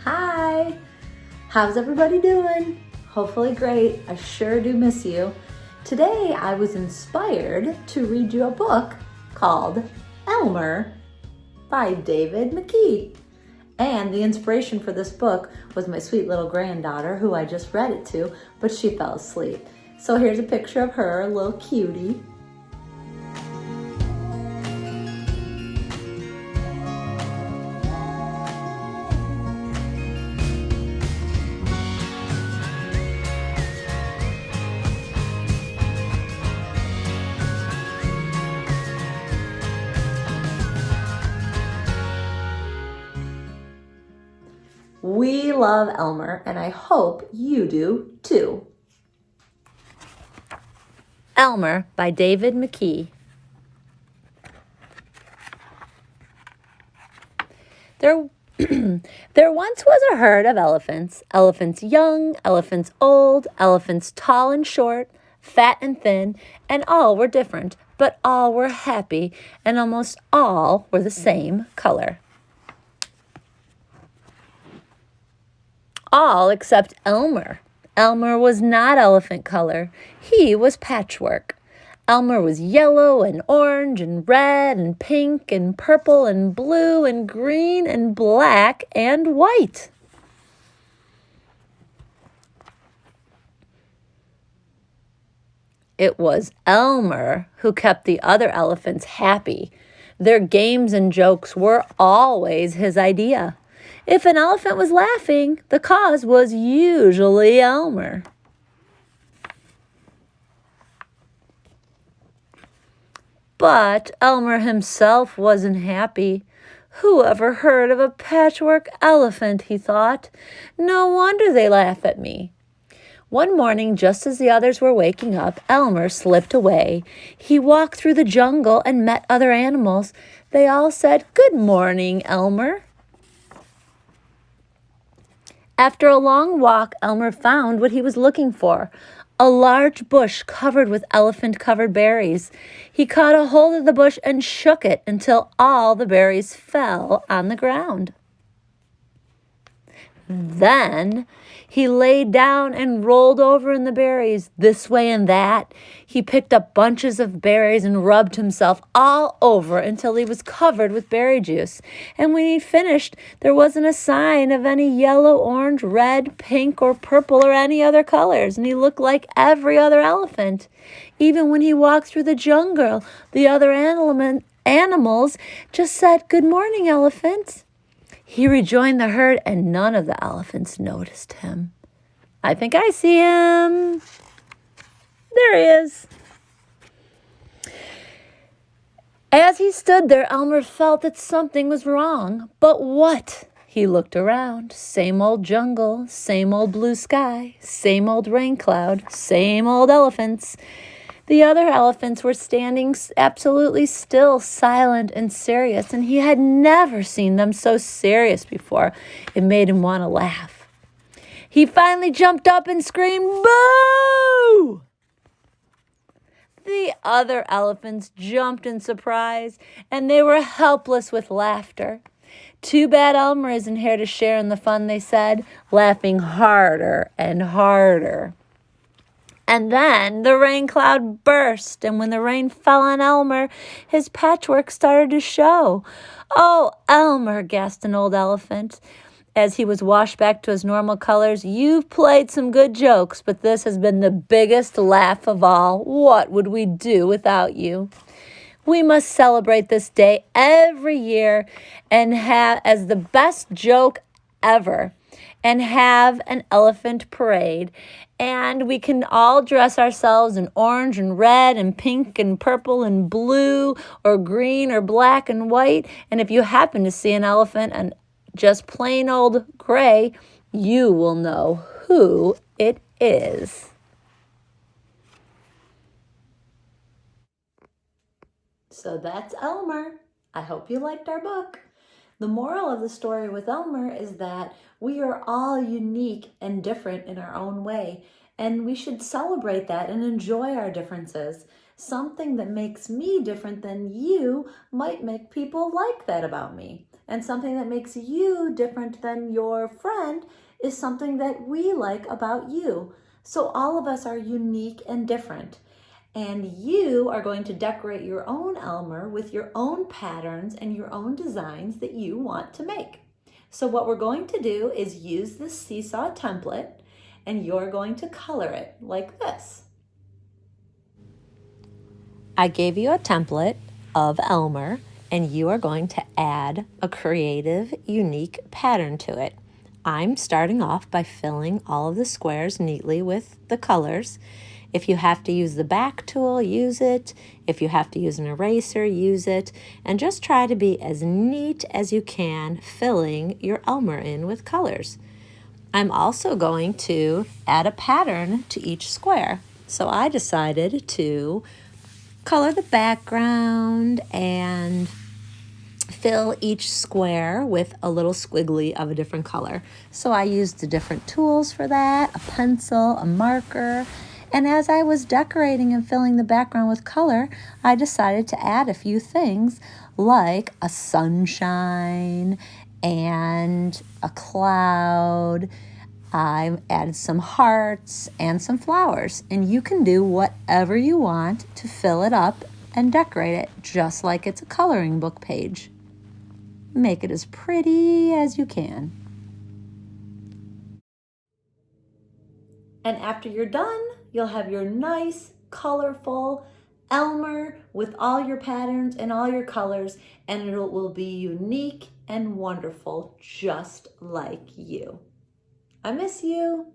Hi! How's everybody doing? Hopefully great. I sure do miss you. Today I was inspired to read you a book called Elmer by David McKee. And the inspiration for this book was my sweet little granddaughter who I just read it to, but she fell asleep. So here's a picture of her, a little cutie. We love Elmer, and I hope you do too. Elmer by David McKee. There once was a herd of elephants. Elephants young, elephants old, elephants tall and short, fat and thin, and all were different, but all were happy, and almost all were the same color. All except Elmer. Elmer was not elephant color. He was patchwork. Elmer was yellow and orange and red and pink and purple and blue and green and black and white. It was Elmer who kept the other elephants happy. Their games and jokes were always his idea. If an elephant was laughing, the cause was usually Elmer. But Elmer himself wasn't happy. Who ever heard of a patchwork elephant, he thought. No wonder they laugh at me. One morning, just as the others were waking up, Elmer slipped away. He walked through the jungle and met other animals. They all said, "Good morning, Elmer." After a long walk, Elmer found what he was looking for, a large bush covered with elephant-covered berries. He caught a hold of the bush and shook it until all the berries fell on the ground. Then he lay down and rolled over in the berries, this way and that. He picked up bunches of berries and rubbed himself all over until he was covered with berry juice. And when he finished, there wasn't a sign of any yellow, orange, red, pink, or purple, or any other colors. And he looked like every other elephant. Even when he walked through the jungle, the other animals just said, "Good morning, elephant." He rejoined the herd, and none of the elephants noticed him. I think I see him. There he is. As he stood there, Elmer felt that something was wrong. But what? He looked around. Same old jungle, same old blue sky, same old rain cloud, same old elephants. The other elephants were standing absolutely still, silent and serious, and he had never seen them so serious before. It made him want to laugh. He finally jumped up and screamed, "Boo!" The other elephants jumped in surprise, and they were helpless with laughter. "Too bad Elmer isn't here to share in the fun," they said, laughing harder and harder. And then the rain cloud burst, and when the rain fell on Elmer, his patchwork started to show. "Oh, Elmer," gasped an old elephant, as he was washed back to his normal colors, "you've played some good jokes, but this has been the biggest laugh of all. What would we do without you? We must celebrate this day every year and have as the best joke ever, and have an elephant parade. And we can all dress ourselves in orange and red and pink and purple and blue or green or black and white. And if you happen to see an elephant and just plain old gray, you will know who it is." So that's Elmer. I hope you liked our book. The moral of the story with Elmer is that we are all unique and different in our own way, and we should celebrate that and enjoy our differences. Something that makes me different than you might make people like that about me. And something that makes you different than your friend is something that we like about you. So all of us are unique and different. And you are going to decorate your own Elmer with your own patterns and your own designs that you want to make. So what we're going to do is use this seesaw template, and you're going to color it like this. I gave you a template of Elmer, and you are going to add a creative, unique pattern to it. I'm starting off by filling all of the squares neatly with the colors. If you have to use the back tool, use it. If you have to use an eraser, use it. And just try to be as neat as you can, filling your Elmer in with colors. I'm also going to add a pattern to each square. So I decided to color the background and fill each square with a little squiggly of a different color. So I used the different tools for that, a pencil, a marker, and as I was decorating and filling the background with color, I decided to add a few things like a sunshine and a cloud. I added some hearts and some flowers, and you can do whatever you want to fill it up and decorate it just like it's a coloring book page. Make it as pretty as you can. And after you're done, you'll have your nice, colorful Elmer with all your patterns and all your colors, and it will be unique and wonderful, just like you. I miss you.